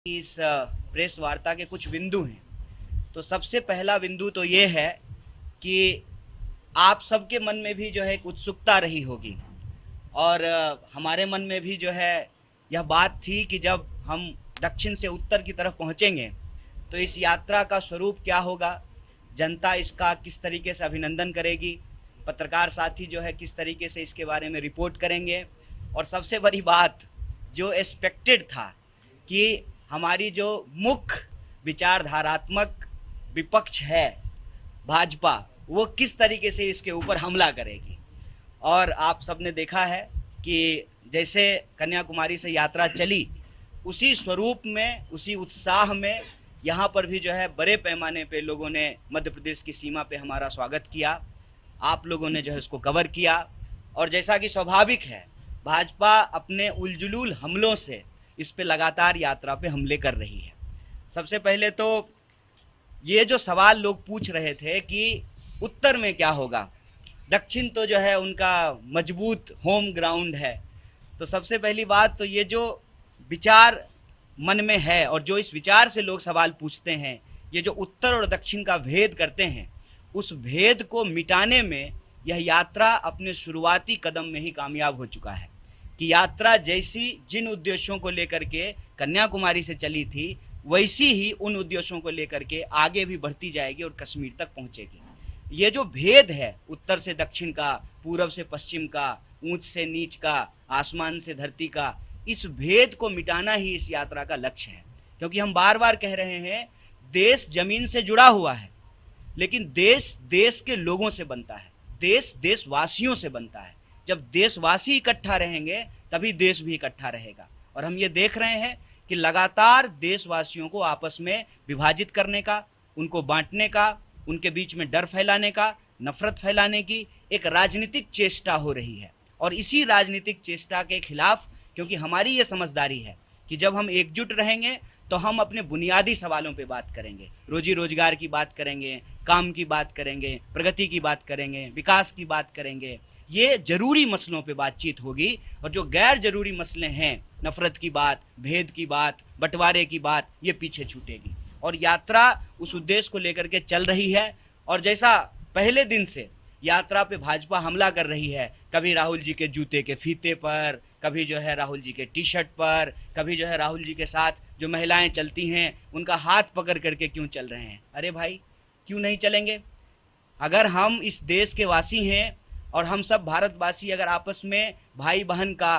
इस प्रेस वार्ता के कुछ बिंदु हैं। तो सबसे पहला बिंदु तो ये है कि आप सबके मन में भी जो है एक उत्सुकता रही होगी और हमारे मन में भी जो है यह बात थी कि जब हम दक्षिण से उत्तर की तरफ पहुंचेंगे तो इस यात्रा का स्वरूप क्या होगा, जनता इसका किस तरीके से अभिनंदन करेगी, पत्रकार साथी जो है किस तरीके से इसके बारे में रिपोर्ट करेंगे। और सबसे बड़ी बात जो एक्सपेक्टेड था कि हमारी जो मुख्य विचारधारात्मक विपक्ष है भाजपा, वो किस तरीके से इसके ऊपर हमला करेगी। और आप सबने देखा है कि जैसे कन्याकुमारी से यात्रा चली उसी स्वरूप में, उसी उत्साह में यहाँ पर भी जो है बड़े पैमाने पे लोगों ने मध्य प्रदेश की सीमा पे हमारा स्वागत किया। आप लोगों ने जो है उसको कवर किया और जैसा कि स्वाभाविक है भाजपा अपने उलझुल हमलों से इस पे लगातार यात्रा पे हमले कर रही है। सबसे पहले तो ये जो सवाल लोग पूछ रहे थे कि उत्तर में क्या होगा, दक्षिण तो जो है उनका मजबूत होम ग्राउंड है। तो सबसे पहली बात तो ये जो विचार मन में है और जो इस विचार से लोग सवाल पूछते हैं, ये जो उत्तर और दक्षिण का भेद करते हैं, उस भेद को मिटाने में यह यात्रा अपने शुरुआती कदम में ही कामयाब हो चुका है। कि यात्रा जैसी जिन उद्देश्यों को लेकर के कन्याकुमारी से चली थी वैसी ही उन उद्देश्यों को लेकर के आगे भी बढ़ती जाएगी और कश्मीर तक पहुंचेगी। ये जो भेद है उत्तर से दक्षिण का, पूरब से पश्चिम का, ऊंच से नीच का, आसमान से धरती का, इस भेद को मिटाना ही इस यात्रा का लक्ष्य है। क्योंकि हम बार बार कह रहे हैं देश जमीन से जुड़ा हुआ है, लेकिन देश देश के लोगों से बनता है, देश देशवासियों से बनता है। जब देशवासी इकट्ठा रहेंगे तभी देश भी इकट्ठा रहेगा। और हम ये देख रहे हैं कि लगातार देशवासियों को आपस में विभाजित करने का, उनको बांटने का, उनके बीच में डर फैलाने का, नफरत फैलाने की एक राजनीतिक चेष्टा हो रही है। और इसी राजनीतिक चेष्टा के खिलाफ, क्योंकि हमारी ये समझदारी है कि जब हम एकजुट रहेंगे तो हम अपने बुनियादी सवालों पे बात करेंगे, रोजी रोजगार की बात करेंगे, काम की बात करेंगे, प्रगति की बात करेंगे, विकास की बात करेंगे। ये जरूरी मसलों पे बातचीत होगी और जो गैर जरूरी मसले हैं, नफरत की बात, भेद की बात, बंटवारे की बात, ये पीछे छूटेगी। और यात्रा उस उद्देश्य को लेकर के चल रही है। और जैसा पहले दिन से यात्रा पे भाजपा हमला कर रही है, कभी राहुल जी के जूते के फीते पर, कभी जो है राहुल जी के टी शर्ट पर, कभी जो है राहुल जी के साथ जो महिलाएं चलती हैं उनका हाथ पकड़ करके क्यों चल रहे हैं। अरे भाई, क्यों नहीं चलेंगे? अगर हम इस देश के वासी हैं और हम सब भारतवासी अगर आपस में भाई बहन का,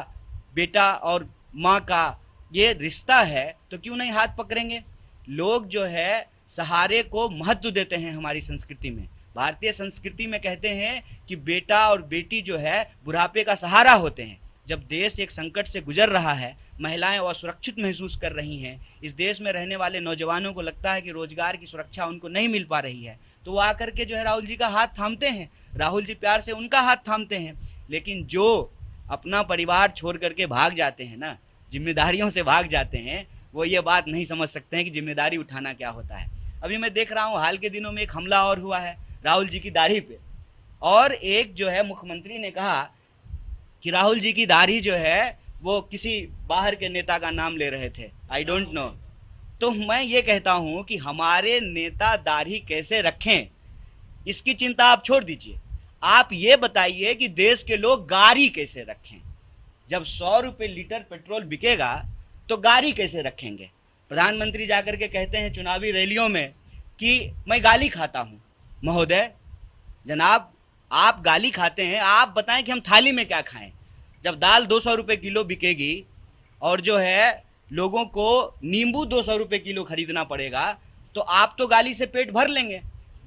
बेटा और माँ का ये रिश्ता है तो क्यों नहीं हाथ पकड़ेंगे। लोग जो है सहारे को महत्व देते हैं। हमारी संस्कृति में, भारतीय संस्कृति में कहते हैं कि बेटा और बेटी जो है बुढ़ापे का सहारा होते हैं। जब देश एक संकट से गुजर रहा है, महिलाएं असुरक्षित महसूस कर रही हैं, इस देश में रहने वाले नौजवानों को लगता है कि रोजगार की सुरक्षा उनको नहीं मिल पा रही है, तो वो आकर के जो है राहुल जी का हाथ थामते हैं, राहुल जी प्यार से उनका हाथ थामते हैं। लेकिन जो अपना परिवार छोड़ करके भाग जाते हैं ना, जिम्मेदारियों से भाग जाते हैं, वो ये बात नहीं समझ सकते हैं कि जिम्मेदारी उठाना क्या होता है। अभी मैं देख रहा हूँ हाल के दिनों में एक हमला और हुआ है राहुल जी की दाढ़ी पे, और एक जो है मुख्यमंत्री ने कहा कि राहुल जी की दाढ़ी जो है वो किसी बाहर के नेता का नाम ले रहे थे, आई डोंट नो। तो मैं ये कहता हूँ कि हमारे नेता दाढ़ी कैसे रखें इसकी चिंता आप छोड़ दीजिए, आप ये बताइए कि देश के लोग गाड़ी कैसे रखें। जब 100 रुपये लीटर पेट्रोल बिकेगा तो गाड़ी कैसे रखेंगे। प्रधानमंत्री जाकर के कहते हैं चुनावी रैलियों में कि मैं गाली खाता हूँ। महोदय, जनाब, आप गाली खाते हैं, आप बताएं कि हम थाली में क्या खाएं। जब दाल 200 रुपये किलो बिकेगी और जो है लोगों को नींबू 200 रुपये किलो खरीदना पड़ेगा, तो आप तो गाली से पेट भर लेंगे।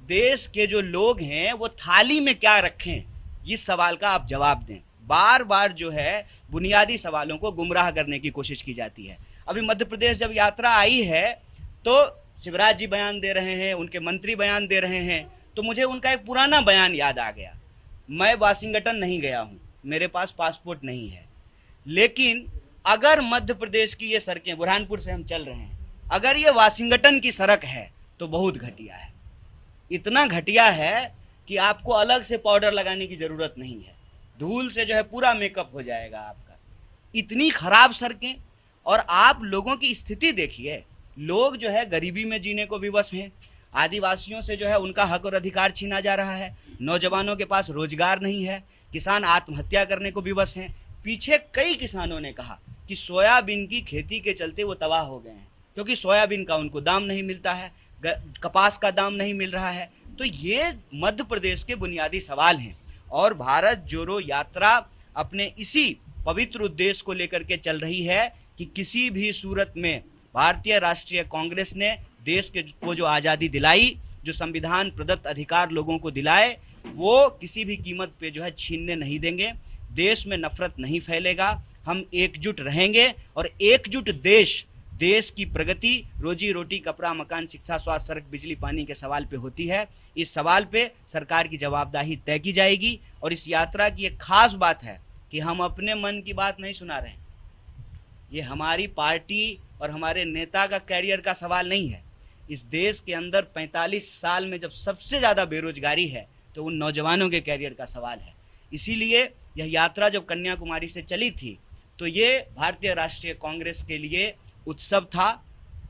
देश के जो लोग हैं वो थाली में क्या रखें, इस सवाल का आप जवाब दें। बार बार जो है बुनियादी सवालों को गुमराह करने की कोशिश की जाती है। अभी मध्य प्रदेश जब यात्रा आई है तो शिवराज जी बयान दे रहे हैं, उनके मंत्री बयान दे रहे हैं, तो मुझे उनका एक पुराना बयान याद आ गया। मैं वाशिंगटन नहीं गया हूँ, मेरे पास पासपोर्ट नहीं है, लेकिन अगर मध्य प्रदेश की ये सड़कें, बुरहानपुर से हम चल रहे हैं, अगर ये वाशिंगटन की सड़क है तो बहुत घटिया है। इतना घटिया है कि आपको अलग से पाउडर लगाने की ज़रूरत नहीं है, धूल से जो है पूरा मेकअप हो जाएगा आपका। इतनी खराब सड़कें और आप लोगों की स्थिति देखिए, लोग जो है गरीबी में जीने को विवश हैं, आदिवासियों से जो है उनका हक और अधिकार छीना जा रहा है, नौजवानों के पास रोजगार नहीं है, किसान आत्महत्या करने को विवश हैं। पीछे कई किसानों ने कहा कि सोयाबीन की खेती के चलते वो तबाह हो गए हैं, क्योंकि सोयाबीन का उनको दाम नहीं मिलता है, कपास का दाम नहीं मिल रहा है। तो ये मध्य प्रदेश के बुनियादी सवाल हैं और भारत जोड़ो यात्रा अपने इसी पवित्र उद्देश्य को लेकर के चल रही है कि किसी भी सूरत में भारतीय राष्ट्रीय कांग्रेस ने देश को जो आज़ादी दिलाई, जो संविधान प्रदत्त अधिकार लोगों को दिलाए, वो किसी भी कीमत पे जो है छीनने नहीं देंगे। देश में नफरत नहीं फैलेगा, हम एकजुट रहेंगे और एकजुट देश की प्रगति रोजी रोटी कपड़ा मकान शिक्षा स्वास्थ्य सड़क बिजली पानी के सवाल पे होती है। इस सवाल पे सरकार की जवाबदेही तय की जाएगी और इस यात्रा की एक खास बात है कि हम अपने मन की बात नहीं सुना रहे हैं, ये हमारी पार्टी और हमारे नेता का कैरियर का सवाल नहीं है। इस देश के अंदर 45 साल में जब सबसे ज़्यादा बेरोजगारी है तो उन नौजवानों के कैरियर का सवाल है। इसीलिए यह यात्रा जब कन्याकुमारी से चली थी तो ये भारतीय राष्ट्रीय कांग्रेस के लिए उत्सव था।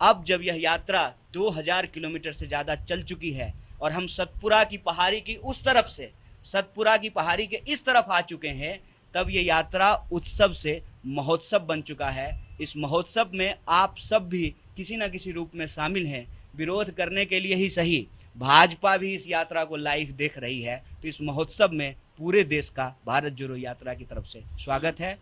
अब जब यह यात्रा 2000 किलोमीटर से ज़्यादा चल चुकी है और हम सतपुरा की पहाड़ी की उस तरफ से सतपुरा की पहाड़ी के इस तरफ आ चुके हैं, तब ये यात्रा उत्सव से महोत्सव बन चुका है। इस महोत्सव में आप सब भी किसी न किसी रूप में शामिल हैं। विरोध करने के लिए ही सही, भाजपा भी इस यात्रा को लाइव देख रही है। तो इस महोत्सव में पूरे देश का भारत जोड़ो यात्रा की तरफ से स्वागत है।